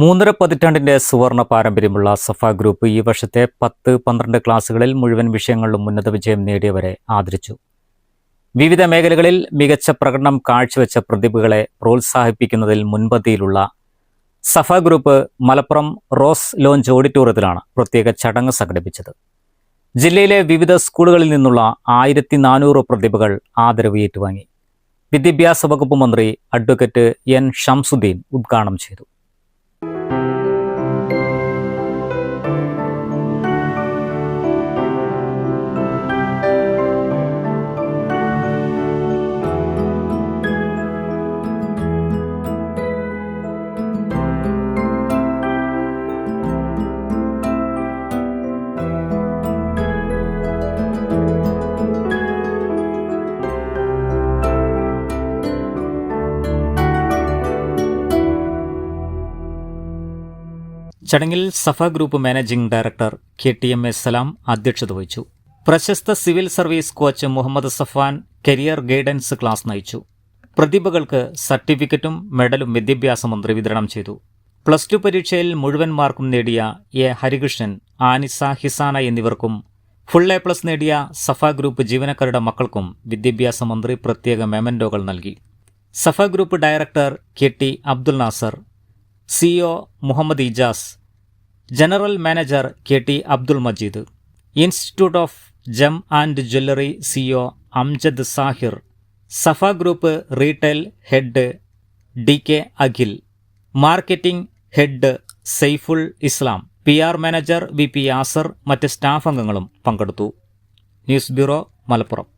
മൂന്നര പതിറ്റാണ്ടിന്റെ സുവർണ പാരമ്പര്യമുള്ള സഫ ഗ്രൂപ്പ് ഈ വർഷത്തെ 10-12 ക്ലാസുകളിൽ മുഴുവൻ വിഷയങ്ങളിലും ഉന്നത വിജയം നേടിയവരെ ആദരിച്ചു. വിവിധ മേഖലകളിൽ മികച്ച പ്രകടനം കാഴ്ചവെച്ച പ്രതിഭകളെ പ്രോത്സാഹിപ്പിക്കുന്നതിൽ മുൻപന്തിയിലുള്ള സഫ ഗ്രൂപ്പ് മലപ്പുറം റോസ് ലോഞ്ച് ഓഡിറ്റോറിയത്തിലാണ് പ്രത്യേക ചടങ്ങ് സംഘടിപ്പിച്ചത്. ജില്ലയിലെ വിവിധ സ്കൂളുകളിൽ നിന്നുള്ള 1400 പ്രതിഭകൾ ആദരവ് ഏറ്റുവാങ്ങി. വിദ്യാഭ്യാസ വകുപ്പ് മന്ത്രി അഡ്വക്കേറ്റ് എൻ ഷംസുദ്ദീൻ ഉദ്ഘാടനം ചെയ്തു. ചടങ്ങിൽ Safa group managing director KTMA Salam അധ്യക്ഷത വഹിച്ചു. പ്രശസ്ത civil service coach Muhammad Safan career guidance class നയിച്ചു. പ്രതിഭകൾക്ക് സർട്ടിഫിക്കറ്റും മെഡലും വിദ്യാഭ്യാസ മന്ത്രി വിതരണം ചെയ്തു. +2 പരീക്ഷയിൽ മുഴുവൻ മാർക്കും നേടിയ A. ഹരികൃഷ്ണൻ, ആനിസ, ഹിസാന എന്നിവർക്കും ഫുൾ A+ നേടിയ സഫ ഗ്രൂപ്പ് ജീവനക്കാരുടെ മക്കൾക്കും വിദ്യാഭ്യാസ മന്ത്രി പ്രത്യേക മെമന്റോകൾ നൽകി. Safa group director KT Abdul Nasar, CEO Muhammad Ijas, general manager KT Abdul Majeed, institute of gem and jewellery CEO Amjad Sahir, Safa group retail head DK Akhil, marketing head Saiful Islam, PR manager VP Yasar, മറ്റ് സ്റ്റാഫ് അംഗങ്ങളും പങ്കെടുത്തു. News bureau, Malappuram.